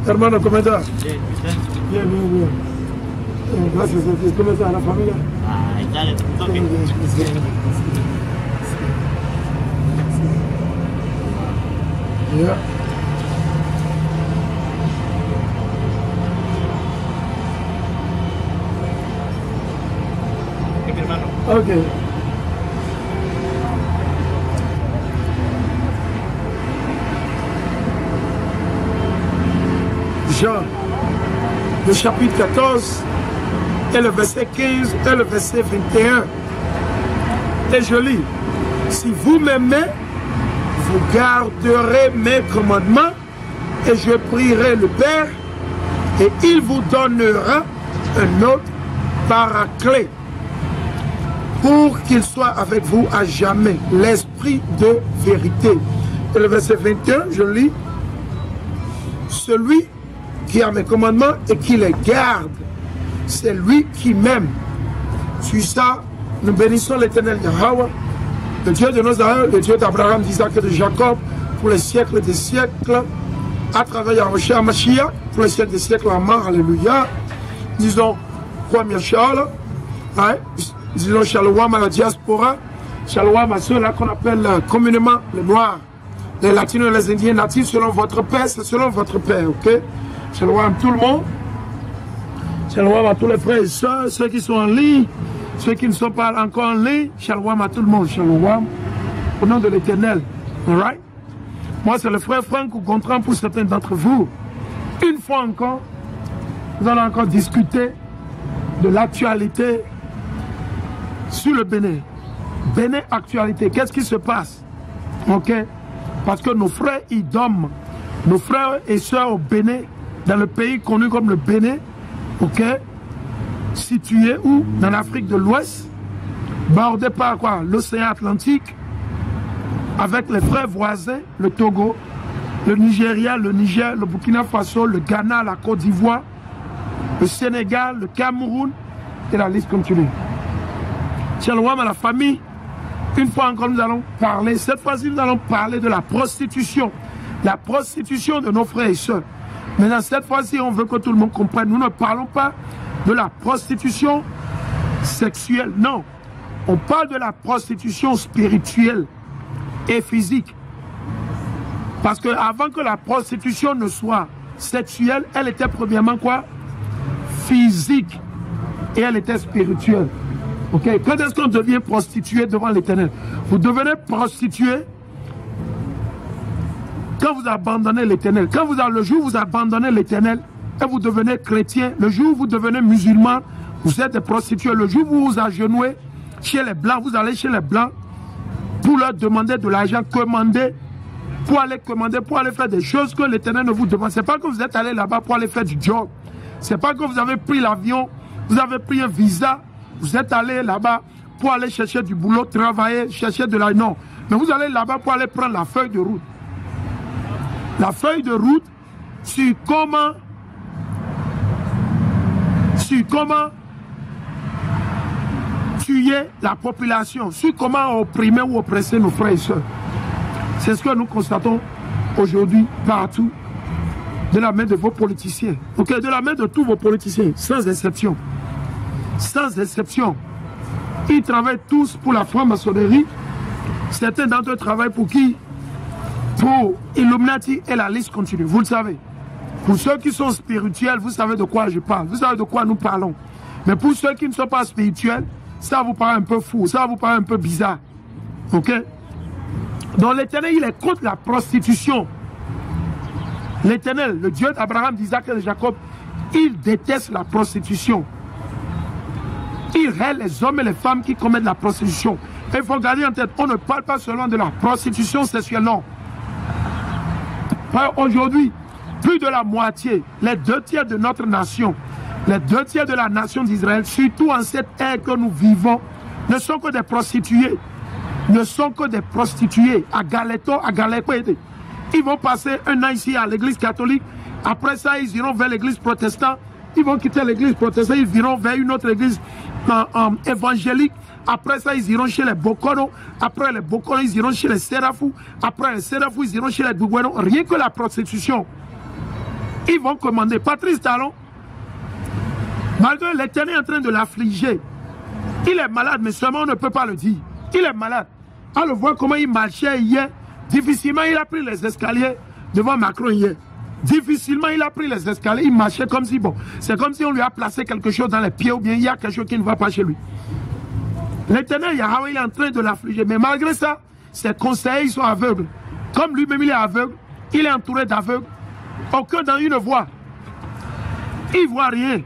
hermano, ¿cómo estás? Bien, bien, bien. Gracias a ti. ¿Cómo está la familia? Está bien. Ya. Mi hermano. Ok. Jean, le chapitre 14 et le verset 15 et le verset 21. Et je lis, si vous m'aimez, vous garderez mes commandements et je prierai le Père et il vous donnera un autre paraclet pour qu'il soit avec vous à jamais, l'esprit de vérité. Et le verset 21, je lis, celui qui a mes commandements et qui les garde, c'est lui qui m'aime. Sur ça, nous bénissons l'Éternel Yahweh, le Dieu de nos aïeux, le Dieu d'Abraham, d'Isaac et de Jacob, pour les siècles des siècles, à travers Yahushua HaMashiach, pour les siècles des siècles, Amen, Alléluia. Disons, premier Charles, hein? Disons Shalom à la diaspora, Shalom à ceux-là qu'on appelle communément les Noirs, les Latinos et les Indiens natifs, selon votre Père, c'est selon votre Père, ok? Shalom à tout le monde. Shalom à tous les frères et sœurs, ceux qui sont en ligne, ceux qui ne sont pas encore en ligne. Shalom à tout le monde. Shalom. Au nom de l'Éternel. Alright? Moi, c'est le frère Franck ou Gontran pour certains d'entre vous. Une fois encore, nous allons encore discuter de l'actualité sur le Bénin. Bénin actualité. Qu'est-ce qui se passe? Ok? Parce que nos frères, ils dorment. Nos frères et sœurs au Bénin, dans le pays connu comme le Bénin, ok, situé où? Dans l'Afrique de l'Ouest, bordé par quoi? L'océan Atlantique, avec les frères voisins, le Togo, le Nigeria, le Niger, le Burkina Faso, le Ghana, la Côte d'Ivoire, le Sénégal, le Cameroun, et la liste continue. Shalom à la famille. Une fois encore, nous allons parler, cette fois-ci, nous allons parler de la prostitution. La prostitution de nos frères et sœurs. Maintenant, cette fois-ci, on veut que tout le monde comprenne. Nous ne parlons pas de la prostitution sexuelle. Non. On parle de la prostitution spirituelle et physique. Parce que avant que la prostitution ne soit sexuelle, elle était premièrement quoi? Physique. Et elle était spirituelle. Ok? Quand est-ce qu'on devient prostitué devant l'Éternel? Vous devenez prostitué quand vous abandonnez l'Éternel. Quand vous avez le jour où vous abandonnez l'Éternel et vous devenez chrétien, le jour où vous devenez musulman, vous êtes des prostitués. Le jour où vous vous agenouillez chez les Blancs, vous allez chez les Blancs pour leur demander de l'argent, commander, pour aller commander, pour aller faire des choses que l'Éternel ne vous demande. Ce n'est pas que vous êtes allé là-bas pour aller faire du job. Ce n'est pas que vous avez pris l'avion, vous avez pris un visa, vous êtes allé là-bas pour aller chercher du boulot, travailler, chercher de l'argent. Non. Mais vous allez là-bas pour aller prendre la feuille de route. La feuille de route sur comment tuer la population, sur comment opprimer ou oppresser nos frères et sœurs. C'est ce que nous constatons aujourd'hui partout, de la main de vos politiciens, okay, de la main de tous vos politiciens, sans exception. Sans exception. Ils travaillent tous pour la franc-maçonnerie. Certains d'entre eux travaillent pour qui? Pour Illuminati, et la liste continue. Vous le savez. Pour ceux qui sont spirituels, vous savez de quoi je parle. Vous savez de quoi nous parlons. Mais pour ceux qui ne sont pas spirituels, ça vous paraît un peu fou. Ça vous paraît un peu bizarre. Ok? Donc l'Éternel, il est contre la prostitution. L'Éternel, le Dieu d'Abraham, d'Isaac et de Jacob, il déteste la prostitution. Il hait les hommes et les femmes qui commettent la prostitution. Et il faut garder en tête, on ne parle pas seulement de la prostitution sexuelle, non. Aujourd'hui, plus de la moitié, les 2/3 de notre nation, les 2/3 de la nation d'Israël, surtout en cette ère que nous vivons, ne sont que des prostituées. Ne sont que des prostituées à Galeto, à Galeto. Ils vont passer un an ici à l'église catholique. Après ça, ils iront vers l'église protestante. Ils vont quitter l'église protestante, ils iront vers une autre église évangélique. Après ça, ils iront chez les Bokono. Après les Bokono, ils iront chez les Sérafou. Après les Sérafou, ils iront chez les Dougoueno. Rien que la prostitution. Ils vont commander. Patrice Talon, malgré l'Éternel est en train de l'affliger, il est malade, mais seulement on ne peut pas le dire. Il est malade. On le voit comment il marchait hier. Difficilement, il a pris les escaliers devant Macron hier. Difficilement, il a pris les escaliers. Il marchait comme si, bon, c'est comme si on lui a placé quelque chose dans les pieds ou bien il y a quelque chose qui ne va pas chez lui. L'Éternel Yahweh, il est en train de l'affliger. Mais malgré ça, ses conseillers, ils sont aveugles. Comme lui-même, il est aveugle. Il est entouré d'aveugles. Aucun d'entre eux ne voit. Il ne voit rien.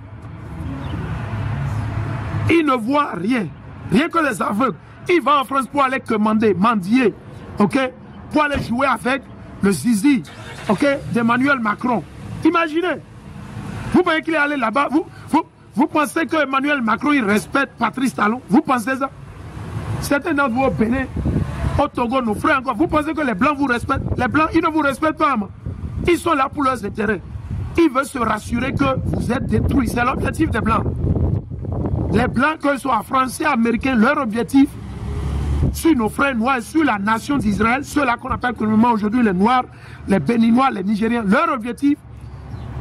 Il ne voit rien. Rien que les aveugles. Il va en France pour aller commander, mendier, ok, pour aller jouer avec le zizi, ok, d'Emmanuel Macron. Imaginez. Vous pensez qu'il est allé là-bas, vous pensez que Emmanuel Macron, il respecte Patrice Talon? Vous pensez ça? Certains d'entre vous au Bénin, au Togo, nos frères encore, vous pensez que les Blancs vous respectent? Les Blancs, ils ne vous respectent pas. Ils sont là pour leurs intérêts. Ils veulent se rassurer que vous êtes détruits. C'est l'objectif des Blancs. Les Blancs, qu'ils soient Français, Américains, leur objectif, sur nos frères noirs, sur la nation d'Israël, ceux-là qu'on appelle communément aujourd'hui les Noirs, les Béninois, les Nigériens, leur objectif,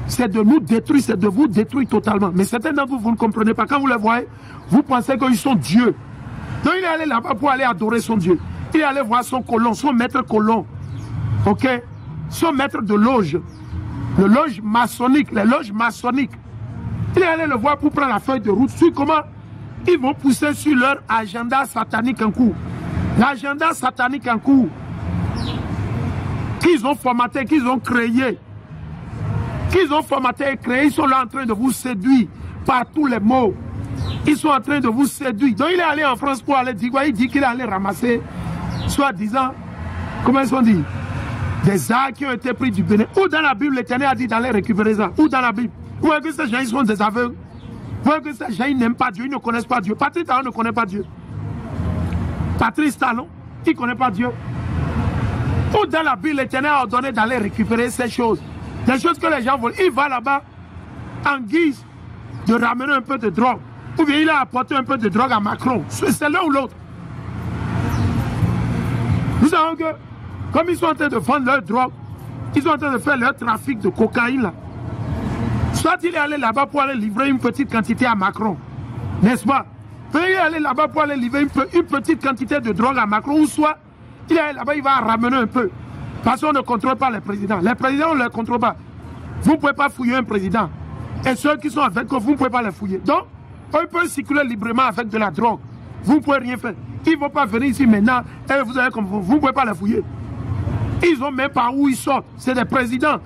c'est de nous détruire, c'est de vous détruire totalement. Mais certains d'entre vous, vous ne comprenez pas. Quand vous les voyez, vous pensez qu'ils sont Dieu. Donc il est allé là-bas pour aller adorer son Dieu. Il est allé voir son colon, son maître colon. Ok? Son maître de loge. Le loge maçonnique, les loges maçonniques. Il est allé le voir pour prendre la feuille de route sur comment ils vont pousser sur leur agenda satanique en cours. L'agenda satanique en cours qu'ils ont formaté, qu'ils ont créé. Qu'ils ont formaté et créé, ils sont là en train de vous séduire par tous les mots. Ils sont en train de vous séduire. Donc il est allé en France pour aller dire quoi? Il dit qu'il est allé ramasser, soi-disant, comment ils sont dit, des arts qui ont été pris du Bénin. Ou dans la Bible, l'Éternel a dit d'aller récupérer ça. Ou dans la Bible. Vous voyez que ces gens, ils sont des aveugles. Vous voyez que ces gens, ils n'aiment pas Dieu, ils ne connaissent pas Dieu. Patrice Talon ne connaît pas Dieu. Patrice Talon, il ne connaît pas Dieu. Ou dans la Bible, l'Éternel a ordonné d'aller récupérer ces choses. Des choses que les gens veulent. Il va là-bas en guise de ramener un peu de drogue. Ou bien il a apporté un peu de drogue à Macron. C'est l'un ou l'autre. Nous savons que, comme ils sont en train de vendre leur drogue, ils sont en train de faire leur trafic de cocaïne là. Soit il est allé là-bas pour aller livrer une petite quantité à Macron. N'est-ce pas? Soit il est allé là-bas pour aller livrer une petite quantité de drogue à Macron. Ou soit il est allé là-bas, il va ramener un peu. Parce qu'on ne contrôle pas les présidents. Les présidents, on ne les contrôle pas. Vous ne pouvez pas fouiller un président. Et ceux qui sont avec eux, vous ne pouvez pas les fouiller. Donc, eux peuvent circuler librement avec de la drogue. Vous ne pouvez rien faire. Ils ne vont pas venir ici maintenant et vous allez comme vous ne pouvez pas les fouiller. Ils ont même pas où ils sortent. C'est des présidents.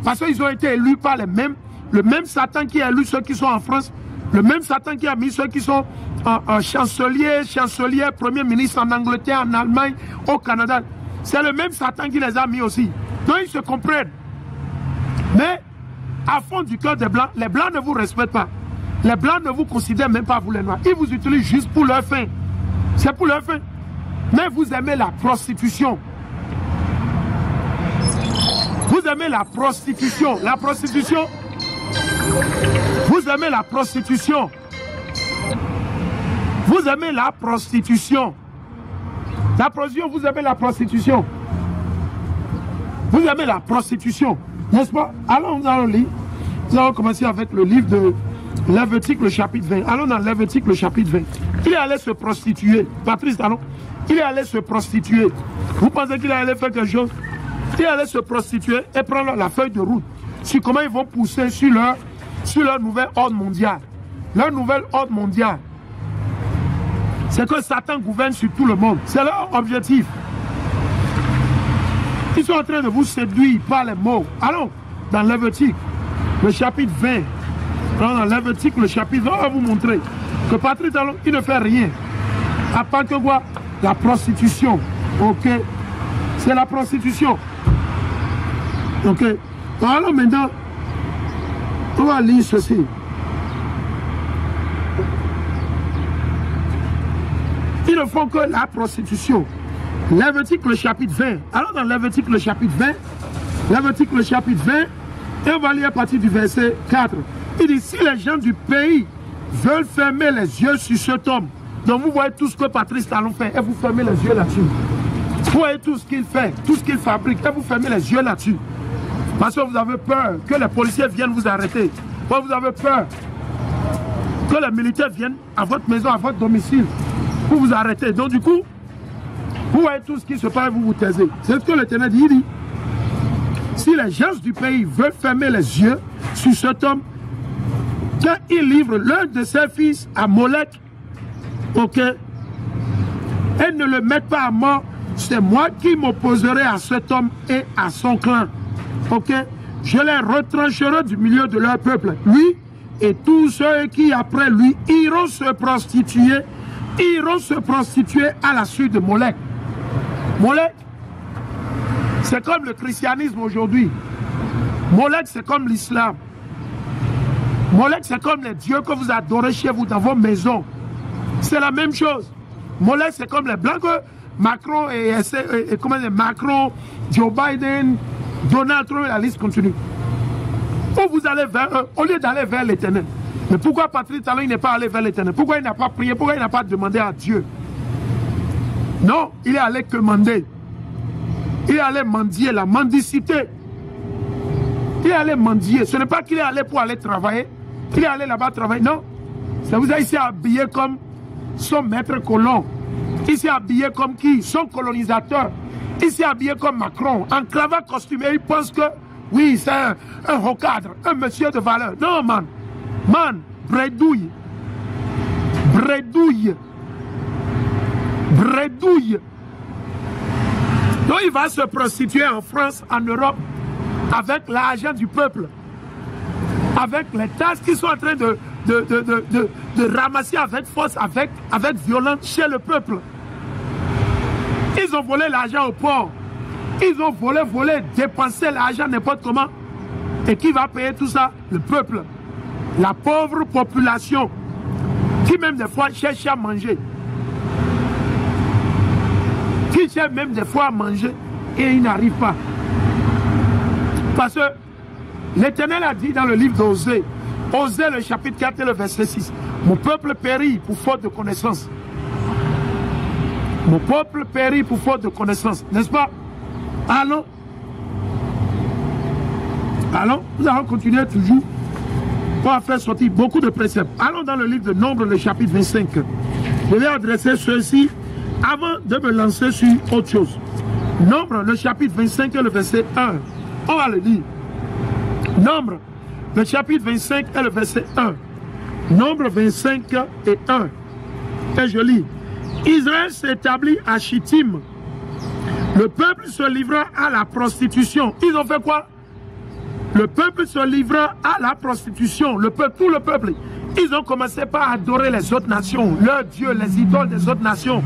Parce qu'ils ont été élus par le même Satan qui a élu ceux qui sont en France. Le même Satan qui a mis ceux qui sont chancelier, premier ministre en Angleterre, en Allemagne, au Canada. C'est le même Satan qui les a mis aussi. Donc ils se comprennent. Mais, à fond du cœur des Blancs, les Blancs ne vous respectent pas. Les Blancs ne vous considèrent même pas, vous les Noirs. Ils vous utilisent juste pour leur fin. C'est pour leur fin. Mais vous aimez la prostitution. Vous aimez la prostitution. La prostitution. Vous aimez la prostitution. Vous aimez la prostitution. La prostitution, vous aimez la prostitution. Vous aimez la prostitution. N'est-ce pas? Allons, nous allons lire. Nous allons commencer avec le livre de Lévitique, le chapitre 20. Allons dans Lévitique, le chapitre 20. Il est allé se prostituer. Patrice Talon, il est allé se prostituer. Vous pensez qu'il est allé faire quelque chose? Il est allé se prostituer et prendre la feuille de route sur comment ils vont pousser sur leur nouvel ordre mondial. Leur nouvel ordre mondial. C'est que Satan gouverne sur tout le monde. C'est leur objectif. Ils sont en train de vous séduire par les mots. Allons dans Lévitique, le chapitre 20. Allons dans Lévitique, le chapitre 20. On va vous montrer que Patrice Talon, il ne fait rien. À part que quoi? La prostitution. Ok? C'est la prostitution. Ok? Alors maintenant, on va lire ceci. Ils ne font que la prostitution. Lévitique le chapitre 20. Alors dans Lévitique le chapitre 20, Lévitique le chapitre 20, et on va lire à partir du verset 4. Il dit, si les gens du pays veulent fermer les yeux sur cet homme, donc vous voyez tout ce que Patrice Talon fait, et vous fermez les yeux là-dessus. Vous voyez tout ce qu'il fait, tout ce qu'il fabrique, et vous fermez les yeux là-dessus. Parce que vous avez peur que les policiers viennent vous arrêter. Vous avez peur que les militaires viennent à votre maison, à votre domicile, pour vous arrêter. Donc du coup, vous voyez tout ce qui se passe, vous vous taisez. C'est ce que l'Éternel dit. Il dit, si les gens du pays veulent fermer les yeux sur cet homme, quand il livre l'un de ses fils à Molech, ok, et ne le mettent pas à mort, c'est moi qui m'opposerai à cet homme et à son clan. Ok, je les retrancherai du milieu de leur peuple. Lui et tous ceux qui après lui iront se prostituer à la suite de Molech. Molech, c'est comme le christianisme aujourd'hui. Molech, c'est comme l'islam. Molech, c'est comme les dieux que vous adorez chez vous dans vos maisons. C'est la même chose. Molech, c'est comme les blancs que Macron et comment dire, Macron, Joe Biden, Donald Trump, la liste continue. Où vous allez vers eux, au lieu d'aller vers l'Éternel. Mais pourquoi Patrice Talon n'est pas allé vers l'Éternel? Pourquoi il n'a pas prié? Pourquoi il n'a pas demandé à Dieu? Non, il est allé commander. Il est allé mendier, la mendicité. Il est allé mendier. Ce n'est pas qu'il est allé pour aller travailler. Il est allé là-bas travailler. Non. Ça vous a ici habillé comme son maître colon. Il s'est habillé comme qui? Son colonisateur. Il s'est habillé comme Macron, en cravate costumé. Il pense que, oui, c'est un haut cadre, un monsieur de valeur. Non, man. Man, bredouille. Bredouille. Bredouille. Donc il va se prostituer en France, en Europe, avec l'argent du peuple. Avec les tasses qui sont en train de ramasser avec force, avec violence chez le peuple. Ils ont volé l'argent au port. Ils ont volé, dépensé l'argent n'importe comment. Et qui va payer tout ça? Le peuple. La pauvre population. Qui même des fois cherche à manger. Qui cherche même des fois à manger. Et il n'arrive pas. Parce que l'Éternel a dit dans le livre d'Osée, Osée le chapitre 4 et le verset 6, mon peuple périt pour faute de connaissance. Mon peuple périt pour faute de connaissance, n'est-ce pas? Allons. Allons, nous allons continuer toujours pour faire sortir beaucoup de préceptes. Allons dans le livre de Nombre, le chapitre 25. Je vais adresser ceci avant de me lancer sur autre chose. Nombre, le chapitre 25 et le verset 1. On va le lire. Nombre, le chapitre 25 et le verset 1. Nombre 25 et 1. Et je lis. Israël s'établit à Chittim. Le peuple se livra à la prostitution. Ils ont fait quoi? Le peuple se livra à la prostitution. Le peuple, tout le peuple. Ils ont commencé par adorer les autres nations, leurs dieux, les idoles des autres nations.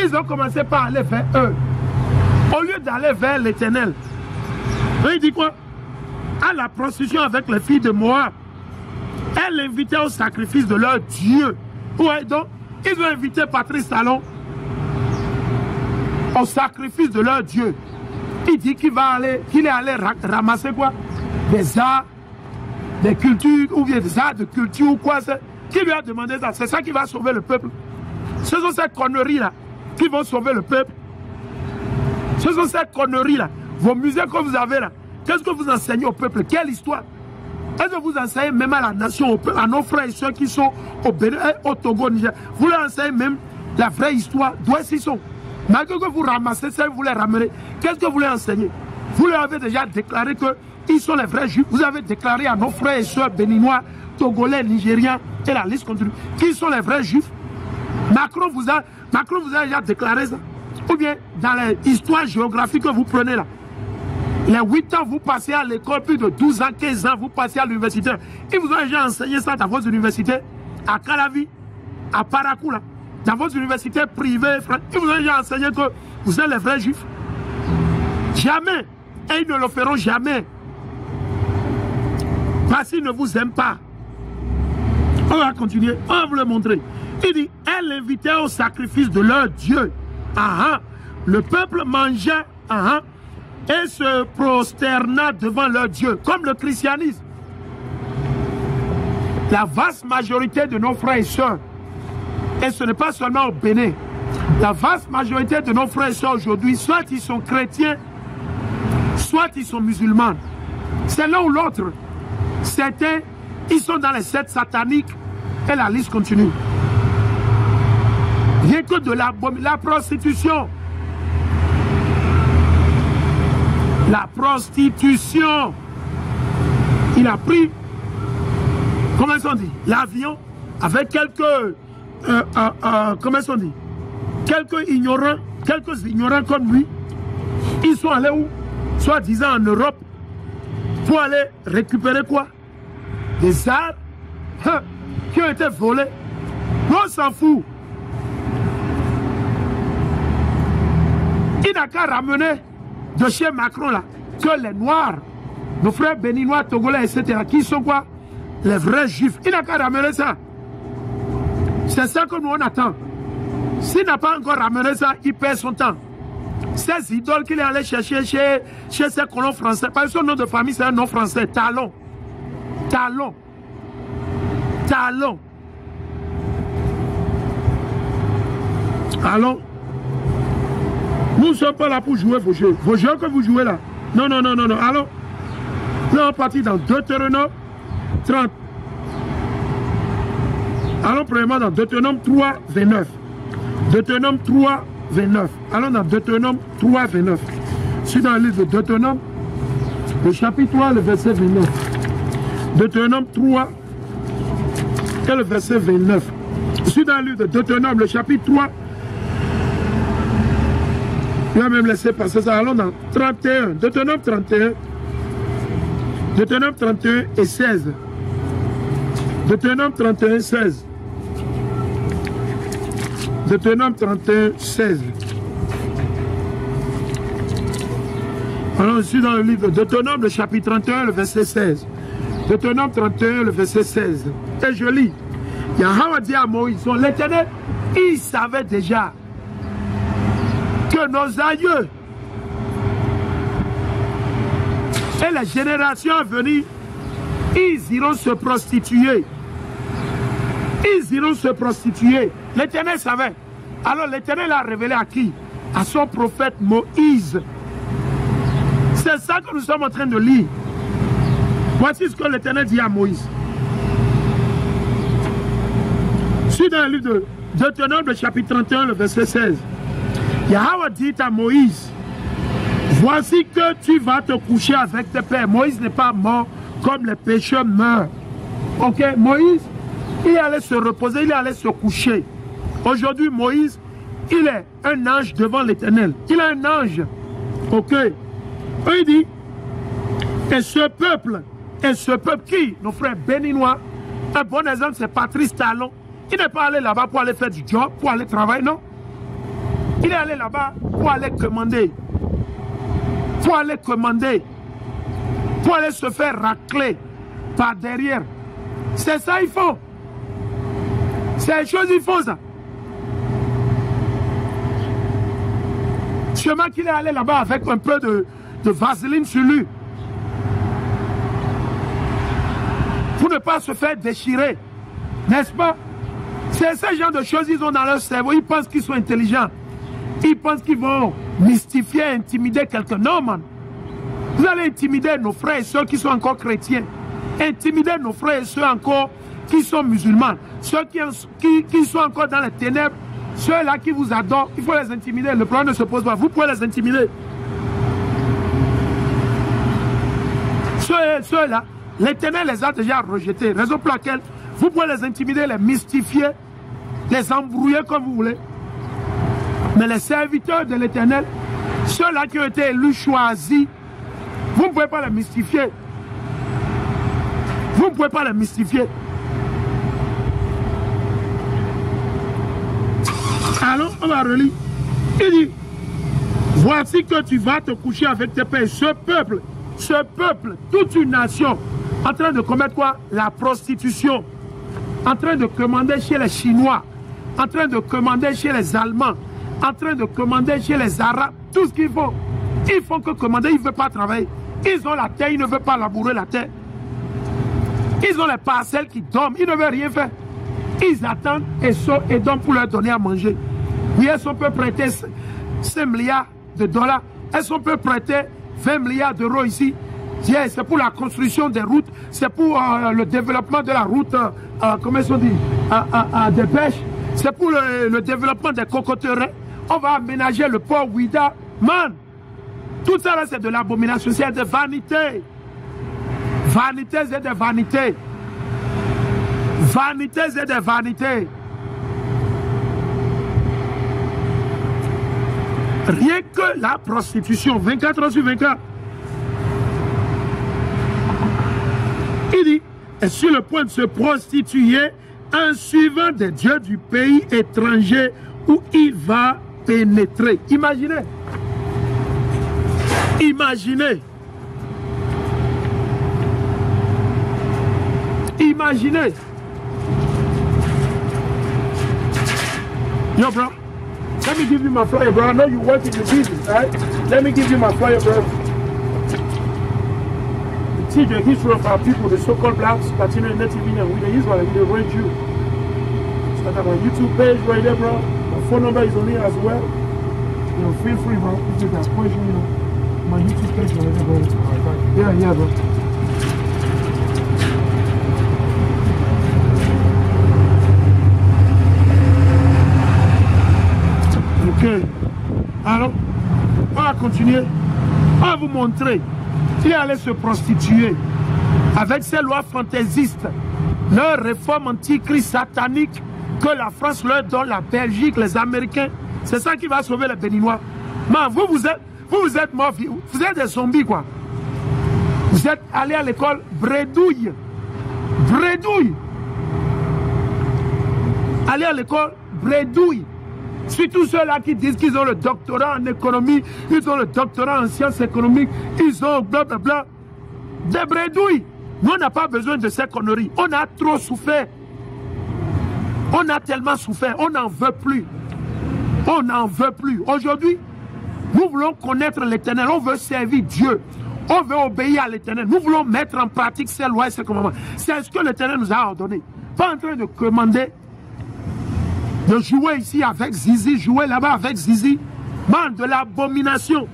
Ils ont commencé par aller vers eux. Au lieu d'aller vers l'Éternel. Il dit quoi? À la prostitution avec les filles de Moab. Elle l'invitait au sacrifice de leur Dieu. Ouais, donc, ils ont invité Patrice Talon au sacrifice de leur Dieu. Il dit qu'il est allé ramasser quoi? Des arts, des cultures, ou bien des arts de culture ou quoi. Qui lui a demandé ça? C'est ça qui va sauver le peuple. Ce sont ces conneries-là qui vont sauver le peuple. Ce sont ces conneries-là. Vos musées que vous avez là. Qu'est-ce que vous enseignez au peuple? Quelle histoire? Est-ce que vous enseignez même à la nation, à nos frères et soeurs qui sont au Bénin, au Togo, au Niger? Vous leur enseignez même la vraie histoire d'où ils sont. Malgré que vous ramassez ça, vous les ramenez. Qu'est-ce que vous leur enseignez? Vous leur avez déjà déclaré qu'ils sont les vrais juifs. Vous avez déclaré à nos frères et soeurs béninois, togolais, nigériens, et la liste continue, qu'ils sont les vrais juifs. Macron vous a déjà déclaré ça. Ou bien dans l'histoire géographique que vous prenez là. Les 8 ans, vous passez à l'école, plus de 12 ans, 15 ans, vous passez à l'université. Ils vous ont déjà enseigné ça dans vos universités, à Calavi, à Paracoula, dans vos universités privées. Ils vous ont déjà enseigné que vous êtes les vrais juifs. Jamais. Et ils ne le feront jamais. Parce qu'ils ne vous aiment pas. On va continuer, on va vous le montrer. Il dit, elle l'invitait au sacrifice de leur Dieu. Le peuple mangeait, et se prosterna devant leur Dieu, comme le christianisme. La vaste majorité de nos frères et sœurs, et ce n'est pas seulement au Bénin, la vaste majorité de nos frères et sœurs aujourd'hui, soit ils sont chrétiens, soit ils sont musulmans. C'est l'un ou l'autre. Certains, ils sont dans les sectes sataniques et la liste continue. Rien que de la prostitution. La prostitution. Il a pris, comment on dit, l'avion avec quelques, comment on dit, quelques ignorants comme lui. Ils sont allés où? Soi-disant en Europe pour aller récupérer quoi? Des armes qui ont été volées. On s'en fout. Il n'a qu'à ramener de chez Macron là que les Noirs, nos frères béninois, togolais, etc., qui sont quoi? Les vrais juifs. Il n'a qu'à ramener ça. C'est ça que nous on attend. S'il n'a pas encore ramené ça, il perd son temps. Ces idoles qu'il est allé chercher chez ces colons français, parce que son nom de famille c'est un nom français, Talon. Talon. Talon. Allons. Nous ne sommes pas là pour jouer vos jeux. Vos jeux que vous jouez là. Non, non, non, non, non. Allons. Là, on partit dans Deutéronome 30. Allons premièrement dans Deutéronome 3, 29. Deutéronome 3, 29. Allons dans Deutéronome 3, 29. Je suis dans le livre de Deutéronome, le chapitre 3, le verset 29. Deutéronome 3 et le verset 29. Je suis dans le livre de Deutéronome, le chapitre 3. Je vais même laisser passer ça. Allons dans 31. Deutéronome 31. Deutéronome 31 et 16. Deutéronome 31, 16. Deutéronome 31, 16. Alors, je suis dans le livre de Deutéronome, le chapitre 31, le verset 16. Deutéronome 31, le verset 16. Et je lis. Yahweh dit à Moïse, l'Éternel, il savait déjà que nos aïeux et les générations à venir, ils iront se prostituer. Ils iront se prostituer. L'Éternel savait. Alors l'Éternel a révélé à qui? À son prophète Moïse. C'est ça que nous sommes en train de lire. Voici ce que l'Éternel dit à Moïse. Je suis dans le livre de Deutéronome, le chapitre 31, le verset 16. Yahweh dit à Moïse, voici que tu vas te coucher avec tes pères. Moïse n'est pas mort comme les pécheurs meurent. Ok, Moïse, il allait se reposer, il allait se coucher. Aujourd'hui, Moïse, il est un ange devant l'Éternel. Il est un ange. Ok. Il dit, et ce peuple qui, nos frères béninois, un bon exemple, c'est Patrice Talon. Il n'est pas allé là-bas pour aller faire du job, pour aller travailler, non. Il est allé là-bas pour aller commander. Pour aller commander. Pour aller se faire racler par derrière. C'est ça il faut. C'est les choses il faut ça. Chemin qu'il est allé là-bas avec un peu de vaseline sur lui. Pour ne pas se faire déchirer. N'est-ce pas? C'est ce genre de choses ils ont dans leur cerveau. Ils pensent qu'ils sont intelligents. Ils pensent qu'ils vont mystifier, intimider quelqu'un. Non, man. Vous allez intimider nos frères et ceux qui sont encore chrétiens. Intimider nos frères et ceux encore qui sont musulmans. Ceux qui sont encore dans les ténèbres. Ceux-là qui vous adorent, il faut les intimider. Le problème ne se pose pas. Vous pouvez les intimider. Ceux-là, l'Éternel les a déjà rejetés. Raison pour laquelle vous pouvez les intimider, les mystifier, les embrouiller comme vous voulez. Mais les serviteurs de l'Éternel, ceux-là qui ont été élus, choisis, vous ne pouvez pas les mystifier. Vous ne pouvez pas les mystifier. Alors, on va relire. Il dit, voici que tu vas te coucher avec tes pères. Ce peuple, toute une nation, en train de commettre quoi? La prostitution. En train de commander chez les Chinois. En train de commander chez les Allemands. En train de commander chez les Arabes. Tout ce qu'ils font. Ils font que commander, ils ne veulent pas travailler. Ils ont la terre, ils ne veulent pas labourer la terre. Ils ont les parcelles qui dorment, ils ne veulent rien faire. Ils attendent et donnent pour leur donner à manger. Oui, est-ce qu'on peut prêter 5 milliards de dollars? Est-ce qu'on peut prêter 20 milliards d'euros ici. C'est pour la construction des routes, c'est pour le développement de la route, comment on dit, des pêches, c'est pour le développement des cocoteraies. On va aménager le port Ouida. Man, tout ça là, c'est de l'abomination, c'est de vanité. Vanité et de vanité. Vanité et de vanité. Rien que la prostitution, 24 heures sur 24. Il dit, est sur le point de se prostituer en suivant des dieux du pays étranger où il va pénétrer. Imaginez. Imaginez. Imaginez. Yo, bro. Let me give you my flyer, bro. I know you work in the business, right? Let me give you my flyer, bro. See the history of our people, the so-called blacks, Latino and Native Indian, with the Israel, with the rate you. So I got my YouTube page right there, bro. My phone number is on here as well. You know, feel free, bro. If you got questions, you know, my YouTube page right there, bro. Yeah, bro. Ok. Alors, on va continuer. On va vous montrer. Il allait se prostituer avec ces lois fantaisistes, leur réforme antichrist satanique que la France leur donne, la Belgique, les Américains. C'est ça qui va sauver les Béninois. Man, vous êtes morts, vous êtes des zombies, quoi. Vous êtes allés à l'école bredouille. Bredouille. Allez à l'école bredouille. Surtout ceux-là qui disent qu'ils ont le doctorat en économie, ils ont le doctorat en sciences économiques, ils ont blablabla. Des bredouilles. Nous, on n'a pas besoin de ces conneries. On a trop souffert. On a tellement souffert. On n'en veut plus. On n'en veut plus. Aujourd'hui, nous voulons connaître l'Éternel. On veut servir Dieu. On veut obéir à l'Éternel. Nous voulons mettre en pratique ces lois et ces commandements. C'est ce que l'Éternel nous a ordonné. Pas en train de commander de jouer ici avec Zizi, jouer là-bas avec Zizi. Man, de l'abomination.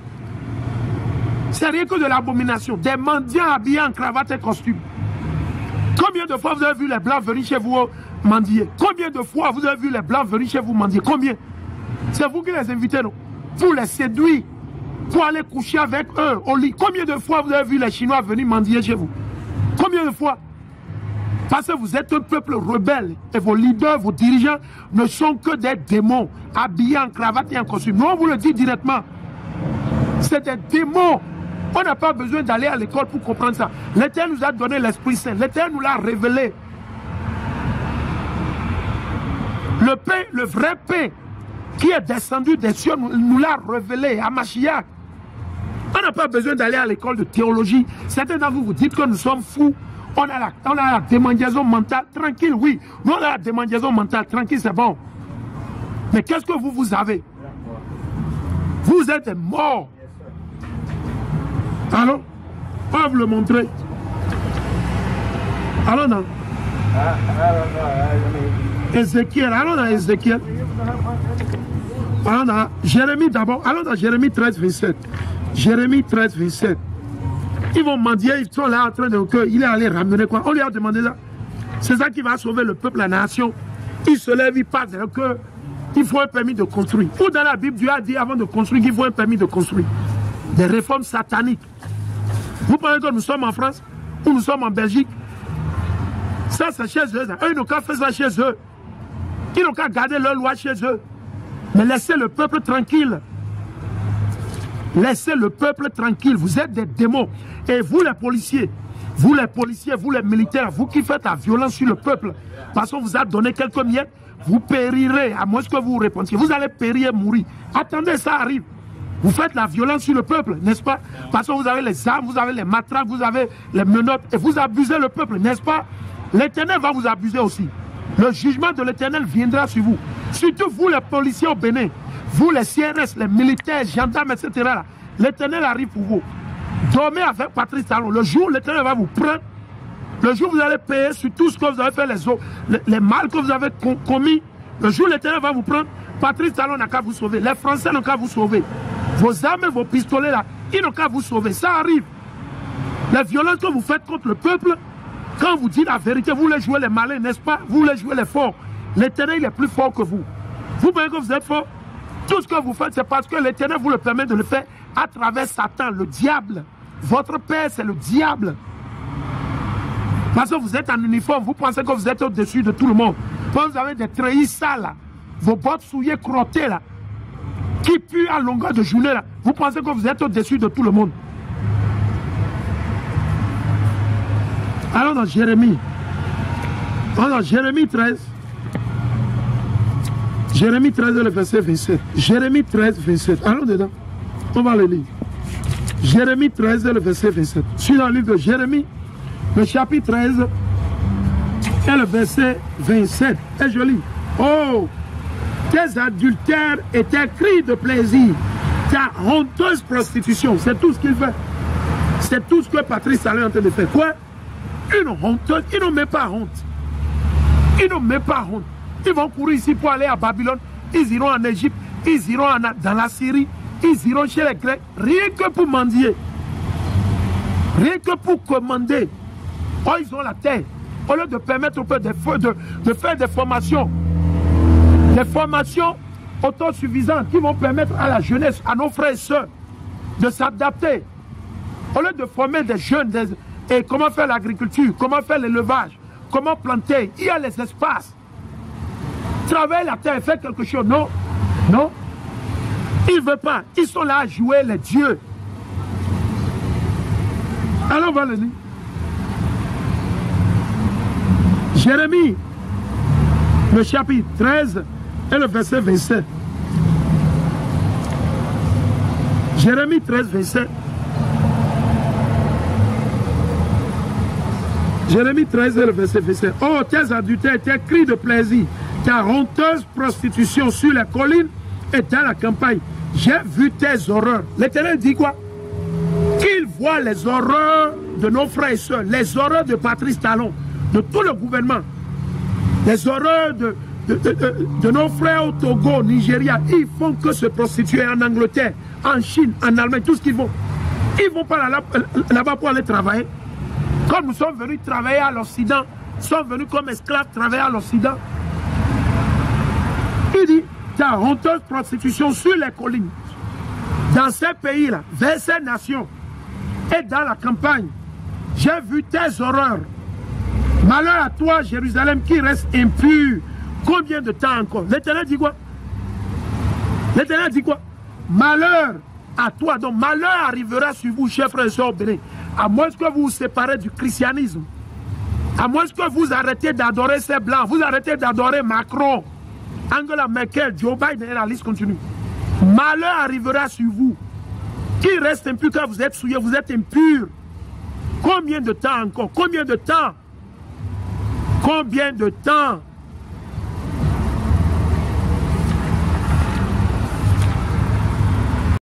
C'est rien que de l'abomination. Des mendiants habillés en cravate et costume. Combien de fois vous avez vu les blancs venir chez vous mendier? Combien de fois vous avez vu les blancs venir chez vous mendier? Combien? C'est vous qui les invitez, non? Pour les séduire, pour aller coucher avec eux au lit. Combien de fois vous avez vu les Chinois venir mendier chez vous? Combien de fois? Parce que vous êtes un peuple rebelle et vos leaders, vos dirigeants ne sont que des démons habillés en cravate et en costume. Nous, on vous le dit directement. C'est des démons. On n'a pas besoin d'aller à l'école pour comprendre ça. L'Éternel nous a donné l'Esprit Saint. L'Éternel nous l'a révélé. Le pain, le vrai pain qui est descendu des cieux, nous l'a révélé à Mashiach. On n'a pas besoin d'aller à l'école de théologie. Certains d'entre vous, vous dites que nous sommes fous. On a la démandiaison mentale, tranquille, oui. Nous, on a la démandiaison mentale, tranquille, c'est bon. Mais qu'est-ce que vous avez? Vous êtes morts. Alors, on va vous le montrer. Allons dans Ézéchiel, allons dans Ézéchiel. Allons dans Jérémie d'abord, allons dans Jérémie 13, 27. Jérémie 13, 27. Ils vont mendier, ils sont là en train de... Il est allé ramener quoi? On lui a demandé ça. C'est ça qui va sauver le peuple, la nation. Il se lève, il passe que il faut un permis de construire. Ou dans la Bible, Dieu a dit avant de construire qu'il faut un permis de construire. Des réformes sataniques. Vous pensez que nous sommes en France ou nous sommes en Belgique? Ça, c'est chez eux. Eux, ils n'ont qu'à faire ça chez eux. Ils n'ont qu'à garder leur loi chez eux. Mais laissez le peuple tranquille. Laissez le peuple tranquille. Vous êtes des démons. Et vous les policiers, vous les militaires, vous qui faites la violence sur le peuple, parce qu'on vous a donné quelques miettes, vous périrez, à moins que vous répondiez. Vous allez périr et mourir. Attendez, ça arrive. Vous faites la violence sur le peuple, n'est-ce pas? Parce que vous avez les armes, vous avez les matraques, vous avez les menottes, et vous abusez le peuple, n'est-ce pas? L'Éternel va vous abuser aussi. Le jugement de l'Éternel viendra sur vous. Surtout vous les policiers au Bénin, vous les CRS, les militaires, gendarmes, etc. L'Éternel arrive pour vous. Dormez avec Patrice Talon. Le jour où l'Éternel va vous prendre, le jour où vous allez payer sur tout ce que vous avez fait, les mal que vous avez commis, le jour où l'Éternel va vous prendre, Patrice Talon n'a qu'à vous sauver. Les Français n'ont qu'à vous sauver. Vos armes et vos pistolets là, Ils n'ont qu'à vous sauver. Ça arrive. La violence que vous faites contre le peuple, quand vous dites la vérité, vous voulez jouer les malins, n'est-ce pas? Vous voulez jouer les forts. L'Éternel, il est plus fort que vous. Vous pensez que vous êtes fort? Tout ce que vous faites, c'est parce que l'Éternel vous le permet de le faire à travers Satan, le diable. Votre père, c'est le diable. Parce que vous êtes en uniforme, vous pensez que vous êtes au-dessus de tout le monde. Quand vous avez des treillis sales, là, vos bottes souillées, crottées, là, qui puent à longueur de journée, là, vous pensez que vous êtes au-dessus de tout le monde. Allons dans Jérémie. Allons dans Jérémie 13. Jérémie 13, le verset 27. Jérémie 13, 27. Allons dedans. On va le lire. Jérémie 13, le verset 27. Je suis dans le livre de Jérémie, le chapitre 13, et le verset 27. Et je lis. Oh, tes adultères et tes cris de plaisir, ta honteuse prostitution, c'est tout ce qu'il fait. C'est tout ce que Patrice Talon est en train de faire. Quoi? Une honteuse, ils n'ont même pas honte. Ils n'ont même pas honte. Ils vont courir ici pour aller à Babylone, ils iront en Égypte, ils iront dans la Syrie, ils iront chez les Grecs, rien que pour mendier. Rien que pour commander. Oh, ils ont la terre. Au lieu de permettre au peuple de faire des formations autosuffisantes qui vont permettre à la jeunesse, à nos frères et sœurs, de s'adapter. Au lieu de former des jeunes, et comment faire l'agriculture, comment faire l'élevage, comment planter, il y a les espaces. Travailler la terre, faire quelque chose, non, non. Ils ne veulent pas, ils sont là à jouer les dieux. Alors on va le lire. Jérémie, le chapitre 13 et le verset 27. Jérémie 13, 27. Jérémie 13 et le verset 27. Oh, tes adultères, tes cris de plaisir, ta honteuse prostitution sur les collines et dans la campagne. J'ai vu tes horreurs. L'Éternel dit quoi? Qu'il voit les horreurs de nos frères et sœurs, les horreurs de Patrice Talon, de tout le gouvernement, les horreurs de nos frères au Togo, au Nigeria. Ils font que se prostituer en Angleterre, en Chine, en Allemagne, tout ce qu'ils vont. Ils ne vont pas là-bas pour aller travailler. Comme nous sommes venus travailler à l'Occident, nous sommes venus comme esclaves travailler à l'Occident. Il dit, ta honteuse prostitution sur les collines, dans ces pays-là, vers ces nations, et dans la campagne, j'ai vu tes horreurs. Malheur à toi, Jérusalem, qui reste impur. Combien de temps encore? L'Éternel dit quoi? L'Éternel dit quoi? Malheur à toi. Donc malheur arrivera sur vous, chers frères et sœurs bénis. À moins que vous vous séparez du christianisme. À moins que vous arrêtez d'adorer ces blancs. Vous arrêtez d'adorer Macron, Angela Merkel, Joe Biden et la liste continue. Malheur arrivera sur vous. Qui reste impur quand vous êtes souillé? Vous êtes impur. Combien de temps encore? Combien de temps? Combien de temps?